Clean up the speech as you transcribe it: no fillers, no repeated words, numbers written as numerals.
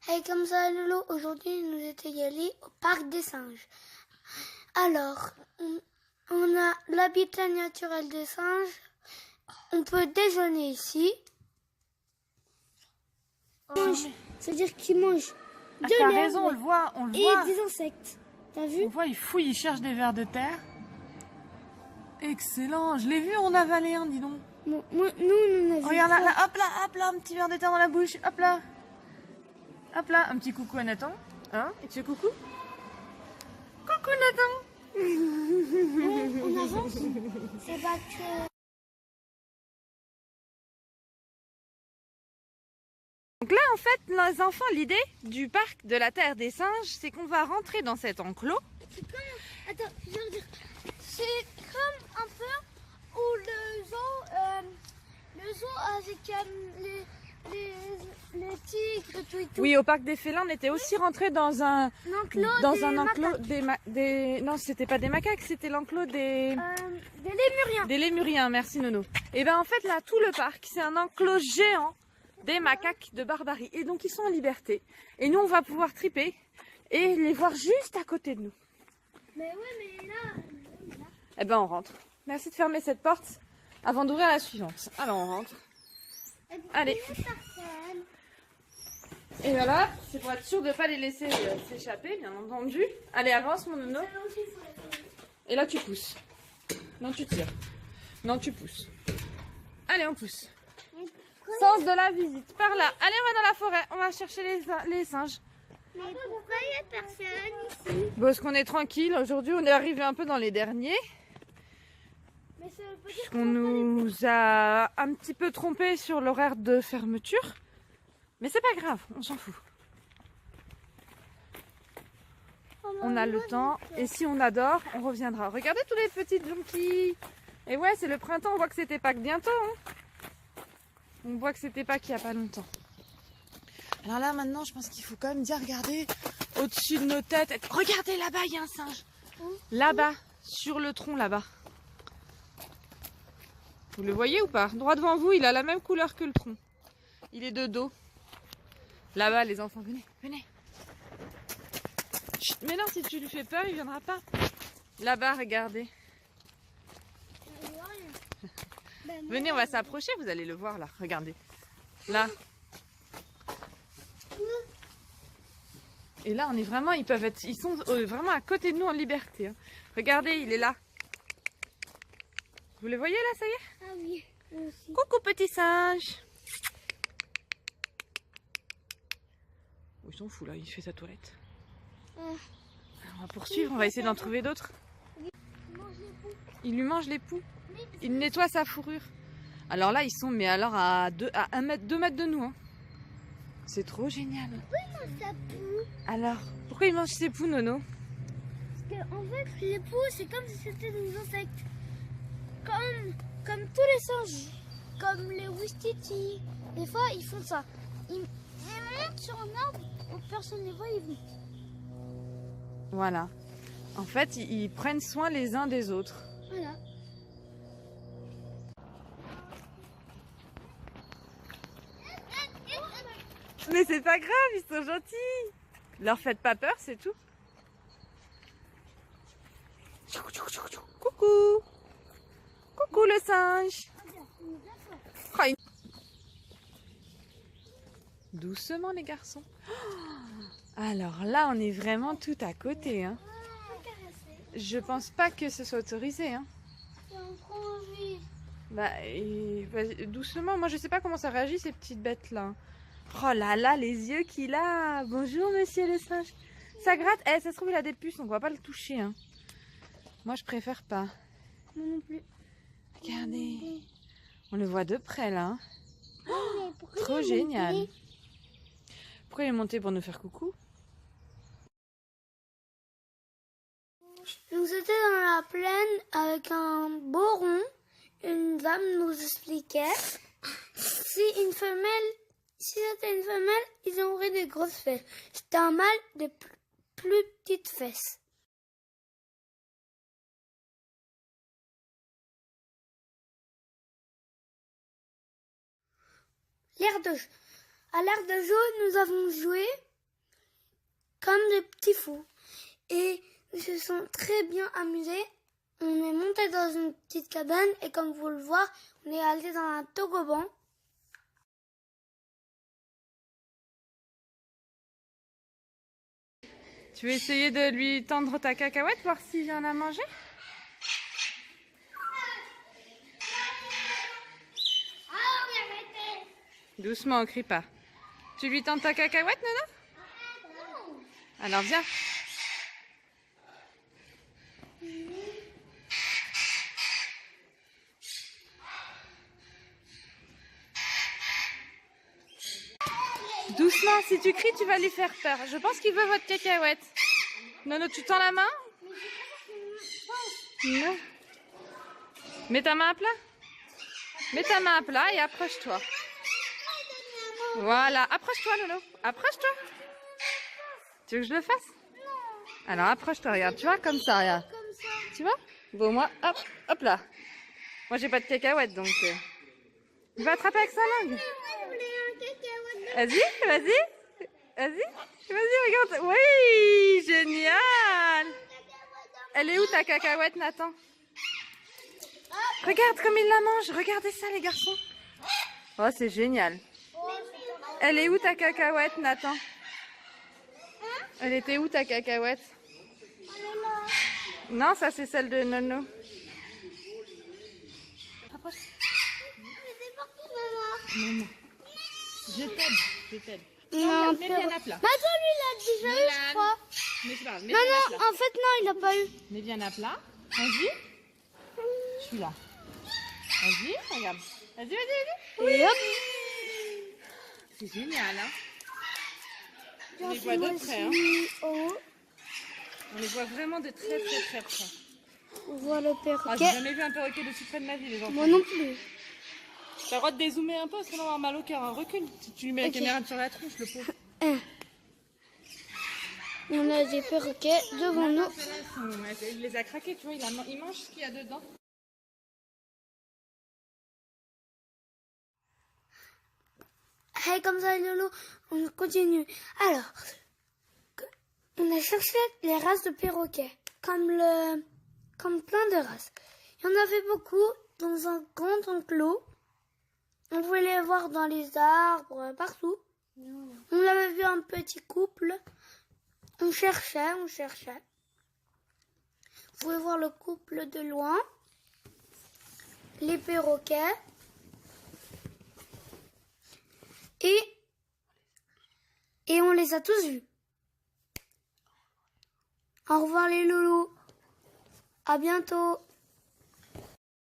Hey, comme ça, Lolo, aujourd'hui, nous étions allés au parc des singes. Alors, on a l'habitat naturel des singes. On peut déjeuner ici. C'est-à-dire qu'ils mangent de t'as l'herbe raison, on le voit. et des insectes. T'as vu? On voit, il fouille, il cherche des vers de terre. Excellent, je l'ai vu en avaler un, dis donc. Nous, on a vu Regarde ça. là, hop là, un petit ver de terre dans la bouche, hop là. Hop là, un petit coucou à Nathan. Hein? Et tu fais coucou? Coucou Nathan! On avance. C'est pas que... Donc là, en fait, les enfants, l'idée du parc de la Terre des Singes, c'est qu'on va rentrer dans cet enclos. C'est comme... Attends, je veux dire... C'est comme un peu où le zoo avec les tigres, tout et tout. Oui, au parc des félins, on était aussi rentré dans un enclos non, c'était pas des macaques, c'était l'enclos Des lémuriens. des lémuriens. Merci Nono. Et ben en fait là, tout le parc, c'est un enclos géant des macaques de Barbarie. Et donc ils sont en liberté. Et nous, on va pouvoir triper et les voir juste à côté de nous. Mais ouais, mais là... Eh ben on rentre. Merci de fermer cette porte avant d'ouvrir la suivante. Alors on rentre. Allez. Et voilà, c'est pour être sûr de ne pas les laisser s'échapper, bien entendu. Allez, avance mon nono. Et là tu pousses. Non, tu tires. Non, tu pousses. Allez, on pousse. Sens de la visite, par là. Allez, on va dans la forêt, on va chercher les singes. Mais pourquoi il n'y a personne ici? Parce qu'on est tranquille, aujourd'hui on est arrivé un peu dans les derniers. Mais ça veut pas dire Puisqu'on nous a un petit peu trompé sur l'horaire de fermeture. Mais c'est pas grave, on s'en fout. On a le temps et si on adore, on reviendra. Regardez tous les petites jonquilles. Et ouais, c'est le printemps, on voit que c'était Pâques bientôt. Hein. On voit que c'était Pâques il n'y a pas longtemps. Alors là, maintenant, je pense qu'il faut quand même bien regarder au-dessus de nos têtes. Regardez là-bas, il y a un singe. Là-bas, sur le tronc, là-bas. Vous le voyez ou pas? Droit devant vous, il a la même couleur que le tronc. Il est de dos. Là-bas, les enfants, venez, venez. Chut, mais non, si tu lui fais peur, il viendra pas. Là-bas, regardez. Venez, on va s'approcher, vous allez le voir là. Regardez. Là. Et là, on est vraiment, ils sont vraiment à côté de nous en liberté. Hein. Regardez, il est là. Vous le voyez là, ça y est? Ah oui, moi aussi. Coucou petit singe. Oh, il s'en fout là, il fait sa toilette. Alors, on va poursuivre, on va essayer d'en trouver d'autres. Il lui mange les poux. Il nettoie sa fourrure. Alors là, ils sont mais alors à 2 mètre de nous. Hein. C'est trop génial. Pourquoi il mange sa poux? Alors, pourquoi il mange ses poux, Nono? Parce qu'en fait, les poux, c'est comme si c'était des insectes. Comme tous les singes. Comme les ouistiti. Des fois, ils font ça. Ils montent sur un arbre, personne ne les voit, ils vont. Voilà. En fait, ils prennent soin les uns des autres. Voilà. Mais c'est pas grave, ils sont gentils. Leur faites pas peur, c'est tout. Coucou. Coucou le singe. Oh, doucement les garçons. Alors là, on est vraiment tout à côté. Hein. Je pense pas que ce soit autorisé. Hein. Bah, doucement, moi je sais pas comment ça réagit ces petites bêtes là. Oh là là, les yeux qu'il a. Bonjour monsieur le singe. Ça gratte. Eh, ça se trouve il a des puces, on va pas le toucher. Hein. Moi je préfère pas. Moi non plus. Regardez. On le voit de près là. Hein. Oh, trop génial. Pourquoi il est monté pour nous faire coucou? Nous étions dans la plaine avec un beau rond. Une dame nous expliquait si c'était une femelle, ils auraient des grosses fesses. C'était un mâle de plus petites fesses. À l'air de jeu, nous avons joué comme des petits fous. Et ils se sont très bien amusés. On est monté dans une petite cabane et comme vous le voyez, on est allé dans un toboggan. Tu veux essayer de lui tendre ta cacahuète, voir s'il vient la manger? Doucement, crie pas. Tu lui tends ta cacahuète, Nono? Alors viens. Doucement, si tu cries, tu vas lui faire peur. Je pense qu'il veut votre cacahuète. Nono, tu tends la main? Non. Mets ta main à plat. Mets ta main à plat et approche-toi. Voilà, approche-toi, Nono. Approche-toi. Tu veux que je le fasse? Alors approche-toi, regarde, tu vois, comme ça, regarde. Tu vois? Bon, moi, hop, hop là. Moi, j'ai pas de cacahuète, donc... Il va attraper avec sa langue. Vas-y, vas-y. Vas-y, vas-y, regarde. Oui, génial. Elle est où ta cacahuète, Nathan? Regarde comme il la mange. Regardez ça, les garçons. Oh, c'est génial. Elle est où ta cacahuète, Nathan? Elle était où ta cacahuète? Non, ça c'est celle de Nono. Maman. Je t'aide. Non, Mets bien à plat. mais attends, lui, il a déjà eu, je crois. Mais c'est pas grave, mets Non, bien à non, plat. en fait, non, il a pas eu. Mets bien à plat. Vas-y. Je suis là. Vas-y, regarde. Vas-y. Et hop. C'est génial, hein? On les J'en voit de suis près, hein? haut. On les voit vraiment de très près. On voit le Ah, j'ai perroquet. jamais vu un perroquet de si près de ma vie, les enfants. Moi non plus. T'as le droit de dézoomer un peu, parce qu'on va avoir mal au cœur. Hein. Recule. Si tu lui mets la Ok. caméra sur la tronche, le pauvre. On a des perroquets devant nous. Il les a craqués, tu vois, il mange ce qu'il y a dedans. Hey, comme ça, Lolo, on continue. Alors, on a cherché les races de perroquets, comme plein de races. Il y en avait beaucoup dans un grand enclos. On pouvait les voir dans les arbres, partout. On avait vu un petit couple. On cherchait. Vous pouvez voir le couple de loin. Les perroquets. Et on les a tous vus. Au revoir les loulous. À bientôt.